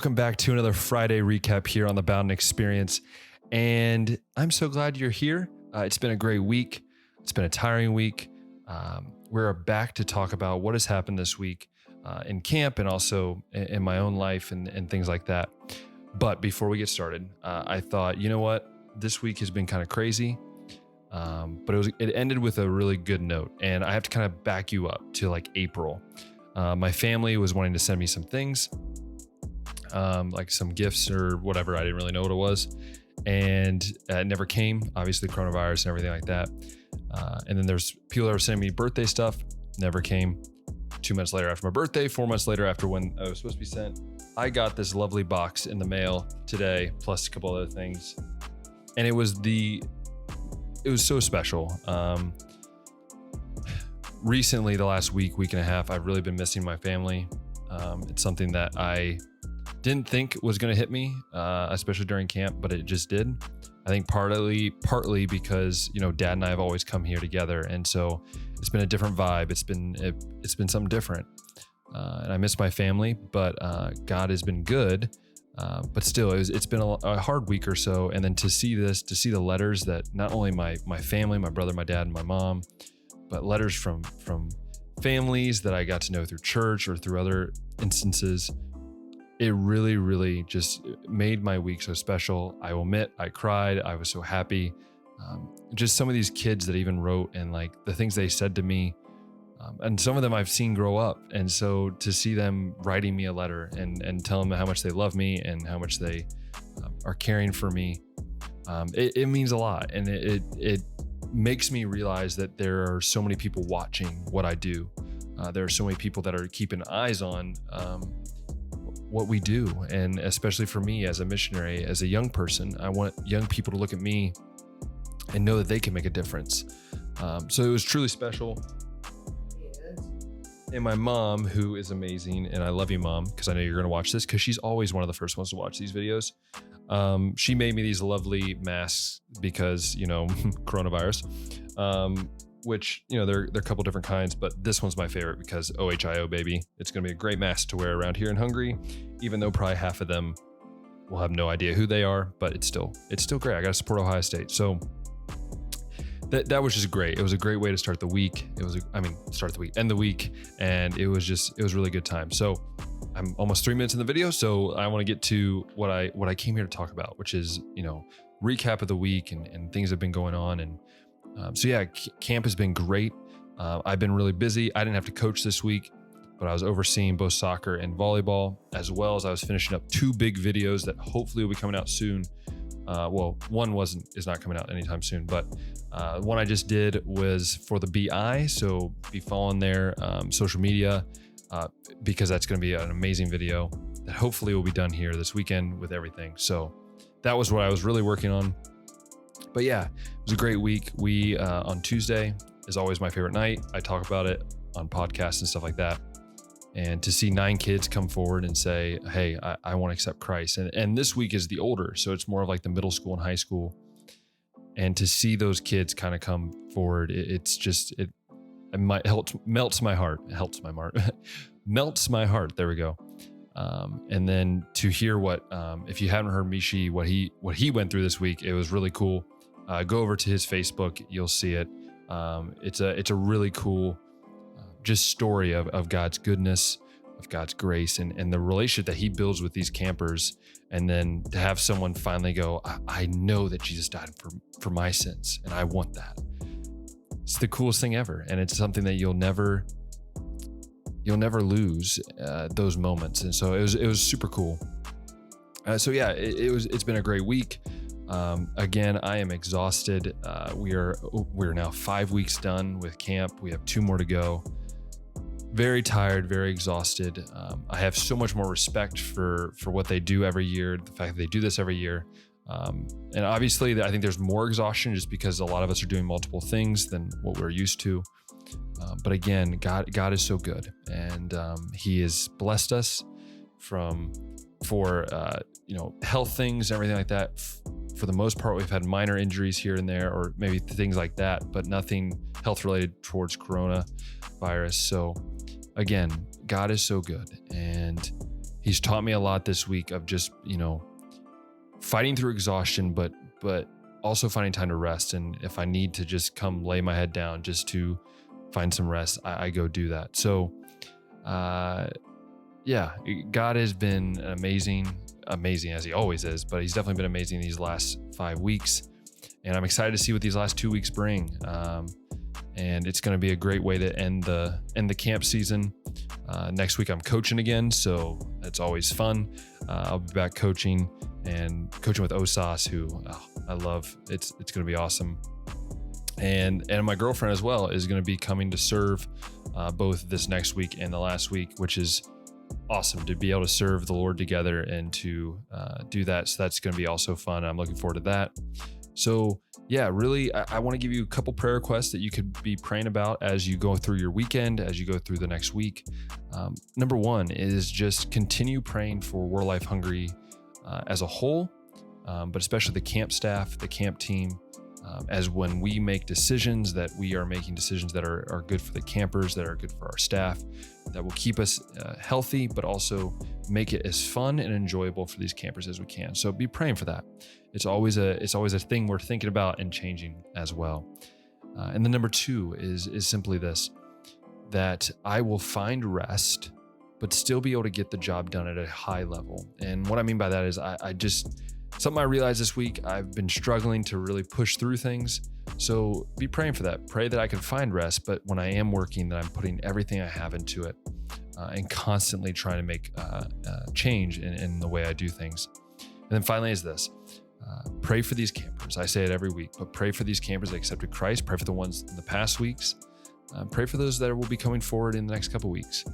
Welcome back to another Friday recap here on the Bowden Experience. And I'm so glad you're here. It's been a great week. It's been a tiring week. We're back to talk about what has happened this week in camp and also in my own life and things like that. But before we get started, I thought, you know what? This week has been kind of crazy, but it ended with a really good note. And I have to kind of back you up to like April. My family was wanting to send me some things, like some gifts or whatever. I didn't really know what it was. And it never came, obviously coronavirus and everything like that. And then there's people that were sending me birthday stuff, never came. 2 months later after my birthday, 4 months later after when I was supposed to be sent, I got this lovely box in the mail today, plus a couple other things. And it was so special. Recently, the last week and a half, I've really been missing my family. It's something that I didn't think was going to hit me, especially during camp, but it just did. I think partly because, Dad and I have always come here together. And so it's been a different vibe. It's been something different. And I miss my family, but God has been good. But still, it's been a hard week or so. And then to see the letters that not only my family, my brother, my dad, and my mom, but letters from families that I got to know through church or through other instances, it really, really just made my week so special. I will admit, I cried. I was so happy. Just some of these kids that even wrote and like the things they said to me, and some of them I've seen grow up. And so to see them writing me a letter and telling them how much they love me and how much they are caring for me, it means a lot. And it makes me realize that there are so many people watching what I do. There are so many people that are keeping eyes on what we do. And especially for me as a missionary, as a young person, I want young people to look at me and know that they can make a difference. So it was truly special. And my mom, who is amazing, and I love you, Mom, because I know you're going to watch this, because she's always one of the first ones to watch these videos. She made me these lovely masks because, coronavirus, which, there are a couple different kinds, but this one's my favorite because OHIO, baby. It's going to be a great mask to wear around here in Hungary, even though probably half of them will have no idea who they are, but it's still great. I got to support Ohio State. So that was just great. It was a great way to start the week. End the week. And it was really good time. So I'm almost 3 minutes in the video. So I want to get to what I came here to talk about, which is, recap of the week and things that have been going on. And camp has been great. I've been really busy. I didn't have to coach this week, but I was overseeing both soccer and volleyball, as well as I was finishing up 2 big videos that hopefully will be coming out soon. One is not coming out anytime soon, but one I just did was for the BI. So be following their social media because that's going to be an amazing video that hopefully will be done here this weekend with everything. So that was what I was really working on. But yeah, it was a great week. We on Tuesday is always my favorite night. I talk about it on podcasts and stuff like that. And to see 9 kids come forward and say, hey, I want to accept Christ. And this week is the older, so it's more of like the middle school and high school. And to see those kids kind of come forward, it melts my heart. It helps my heart. Melts my heart. There we go. And then to hear what, if you haven't heard Mishi, what he went through this week, it was really cool. Go over to his Facebook. You'll see it. It's a really cool just story of God's goodness, of God's grace, and the relationship that he builds with these campers. And then to have someone finally go, I know that Jesus died for my sins, and I want that. It's the coolest thing ever. And it's something that you'll never lose those moments. And so it was super cool. It's been a great week. Again, I am exhausted. We're now 5 weeks done with camp. We have 2 more to go. Very tired, very exhausted. I have so much more respect for what they do every year, the fact that they do this every year. And obviously, I think there's more exhaustion just because a lot of us are doing multiple things than what we're used to. But again, God is so good, and he has blessed us for health things and everything like that. For the most part, we've had minor injuries here and there, or maybe things like that, but nothing health related towards coronavirus. So again, God is so good, and He's taught me a lot this week of just, fighting through exhaustion, but also finding time to rest. And if I need to just come lay my head down just to find some rest, I go do that. So, God has been amazing as he always is, but he's definitely been amazing these last 5 weeks. And I'm excited to see what these last 2 weeks bring. And it's going to be a great way to end the camp season. Next week I'm coaching again, so that's always fun. I'll be back coaching with Osas, who I love. It's going to be awesome. And my girlfriend as well is going to be coming to serve both this next week and the last week, which is awesome to be able to serve the Lord together and to do that. So that's going to be also fun. I'm looking forward to that. So yeah, really, I want to give you a couple prayer requests that you could be praying about as you go through your weekend, as you go through the next week. Number one is just continue praying for World Life Hungry as a whole, but especially the camp staff, the camp team, as when we make decisions, that we are making decisions that are good for the campers, that are good for our staff, that will keep us healthy, but also make it as fun and enjoyable for these campers as we can. So be praying for that. It's always a thing we're thinking about and changing as well. And then number two is simply this, that I will find rest, but still be able to get the job done at a high level. And what I mean by that is something I realized this week, I've been struggling to really push through things. So be praying for that. Pray that I can find rest, but when I am working, that I'm putting everything I have into it and constantly trying to make change in the way I do things. And then finally is this, pray for these campers. I say it every week, but pray for these campers that accepted Christ. Pray for the ones in the past weeks. Pray for those that will be coming forward in the next couple weeks.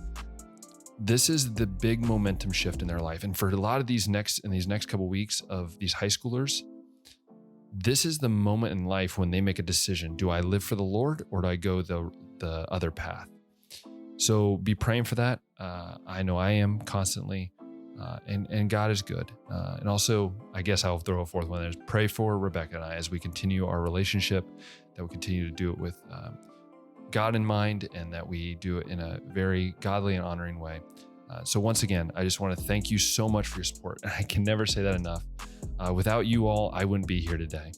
This is the big momentum shift in their life. And for a lot of these next couple weeks of these high schoolers, this is the moment in life when they make a decision. Do I live for the Lord or do I go the other path? So be praying for that. I know I am constantly, and God is good. And also, I guess I'll throw a fourth one there. Pray for Rebecca and I as we continue our relationship, that we continue to do it with God in mind, and that we do it in a very godly and honoring way. So once again, I just want to thank you so much for your support. I can never say that enough. Without you all, I wouldn't be here today.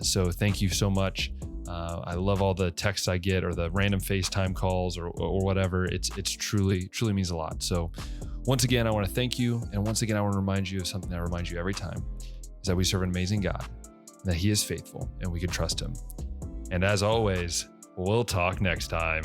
So thank you so much. I love all the texts I get or the random FaceTime calls or whatever. It's truly means a lot. So once again, I want to thank you. And once again, I want to remind you of something that I remind you every time, is that we serve an amazing God, that he is faithful and we can trust him. And as always, we'll talk next time.